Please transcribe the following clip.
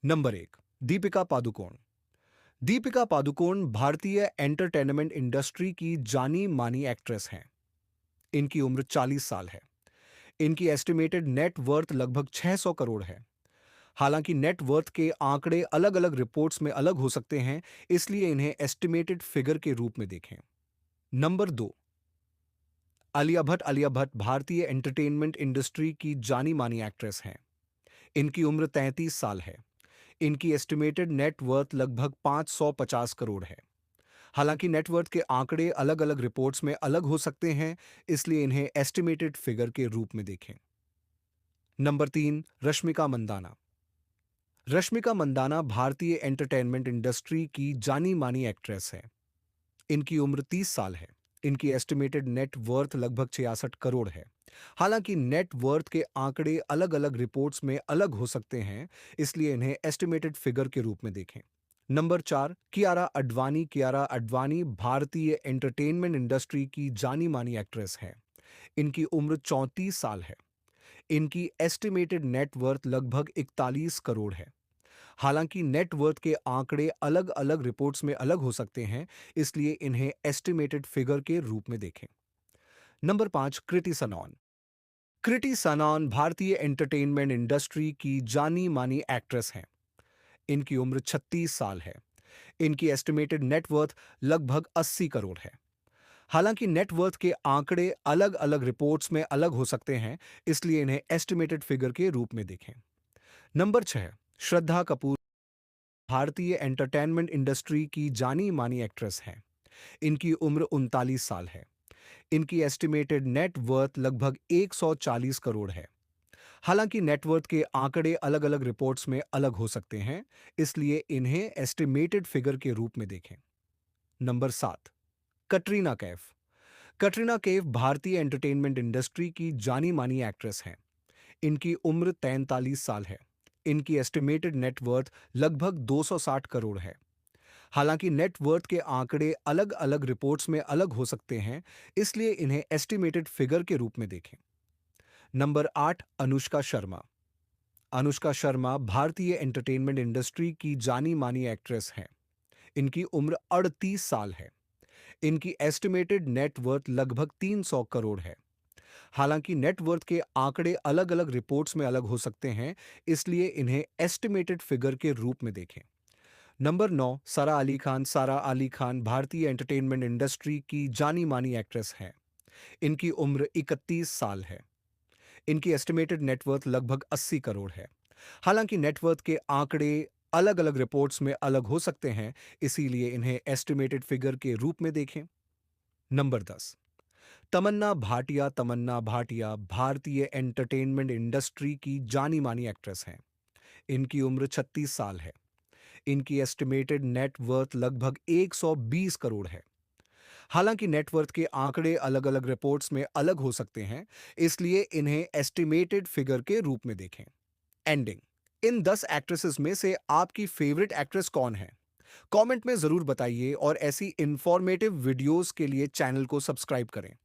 Number एक, दीपिका पादुकोण। दीपिका पादुकोण भारतीय entertainment industry की जानी मानी एक्ट्रेस हैं। इनकी उम्र 40 साल है। इनकी एस्टिमेटेड नेट वर्थ लगभग 600 करोड़ है। हालांकि नेट वर्थ के आंकड़े अलग अलग रिपोर्ट्स में अलग हो सकते हैं, इसलिए इन्हें एस्टिमेटेड फिगर के रूप में देखें। नंबर दो, आलिया भट्ट। आलिया भट्ट भारतीय एंटरटेनमेंट इंडस्ट्री की जानी मानी एक्ट्रेस हैं। इनकी उम्र 33 साल है। इनकी एस्टिमेटेड नेट वर्थ लगभग 550 करोड़ है। हालांकि नेटवर्थ के आंकड़े अलग अलग रिपोर्ट्स में अलग हो सकते हैं, इसलिए इन्हें एस्टिमेटेड फिगर के रूप में देखें। नंबर तीन, रश्मिका मंदाना। रश्मिका मंदाना भारतीय एंटरटेनमेंट इंडस्ट्री की जानी मानी एक्ट्रेस है। इनकी उम्र 30 साल है। इनकी एस्टिमेटेड नेट वर्थ लगभग 66 करोड़ है। हालांकि नेट वर्थ के आंकड़े अलग अलग रिपोर्ट्स में अलग हो सकते हैं, इसलिए इन्हें एस्टिमेटेड फिगर के रूप में देखें। नंबर चार, कियारा अडवाणी। कियारा अडवाणी भारतीय एंटरटेनमेंट इंडस्ट्री की जानी मानी एक्ट्रेस है। इनकी उम्र 34 साल है। इनकी एस्टिमेटेड नेट वर्थ लगभग 41 करोड़ है। हालांकि नेट वर्थ के आंकड़े अलग अलग रिपोर्ट्स में अलग हो सकते हैं, इसलिए इन्हें एस्टिमेटेड फिगर के रूप में देखें। नंबर पांच, कृति सनॉन। कृति सनॉन भारतीय एंटरटेनमेंट इंडस्ट्री की जानी मानी एक्ट्रेस हैं। इनकी उम्र 36 साल है। इनकी एस्टिमेटेड नेटवर्थ लगभग 80 करोड़ है। हालांकि नेटवर्थ के आंकड़े अलग अलग रिपोर्ट्स में अलग हो सकते हैं, इसलिए इन्हें एस्टिमेटेड फिगर के रूप में देखें। नंबर छह, श्रद्धा कपूर भारतीय एंटरटेनमेंट इंडस्ट्री की जानी मानी एक्ट्रेस हैं। इनकी उम्र 39 साल है। इनकी एस्टिमेटेड नेट वर्थ लगभग 140 करोड़ है। हालांकि नेटवर्थ के आंकड़े अलग अलग रिपोर्ट्स में अलग हो सकते हैं, इसलिए इन्हें एस्टिमेटेड फिगर के रूप में देखें। नंबर सात, कटरीना कैफ। कटरीना कैफ भारतीय एंटरटेनमेंट इंडस्ट्री की जानी मानी एक्ट्रेस हैं। इनकी उम्र 43 साल है। इनकी एस्टिमेटेड नेट वर्थ लगभग 260 करोड़ है। हालांकि नेट वर्थ के आंकड़े अलग अलग रिपोर्ट्स में अलग हो सकते हैं, इसलिए इन्हें एस्टिमेटेड फिगर के रूप में देखें। नंबर आठ, अनुष्का शर्मा। अनुष्का शर्मा भारतीय एंटरटेनमेंट इंडस्ट्री की जानी मानी एक्ट्रेस हैं। इनकी उम्र 38 साल है। इनकी एस्टिमेटेड नेट वर्थ लगभग 300 करोड़ है। हालांकि नेट वर्थ के आंकड़े अलग अलग रिपोर्ट्स में अलग हो सकते हैं, इसलिए इन्हें एस्टिमेटेड फिगर के रूप में देखें। नंबर नौ, सारा अली खान। सारा अली खान भारतीय एंटरटेनमेंट इंडस्ट्री की जानी मानी एक्ट्रेस हैं। इनकी उम्र 31 साल है। इनकी एस्टिमेटेड नेटवर्थ लगभग 80 करोड़ है। हालांकि नेटवर्थ के आंकड़े अलग अलग रिपोर्ट्स में अलग हो सकते हैं, इसीलिए इन्हें एस्टिमेटेड फिगर के रूप में देखें। नंबर 10, तमन्ना भाटिया। तमन्ना भाटिया भारतीय एंटरटेनमेंट इंडस्ट्री की जानी मानी एक्ट्रेस हैं। इनकी उम्र 36 साल है। इनकी एस्टिमेटेड नेट वर्थ लगभग 120 करोड़ है। हालांकि नेटवर्थ के आंकड़े अलग अलग रिपोर्ट्स में अलग हो सकते हैं, इसलिए इन्हें एस्टिमेटेड फिगर के रूप में देखें। एंडिंग, इन 10 एक्ट्रेसेस में से आपकी फेवरेट एक्ट्रेस कौन है? कमेंट में जरूर बताइए और ऐसी इंफॉर्मेटिव वीडियोस के लिए चैनल को सब्सक्राइब करें।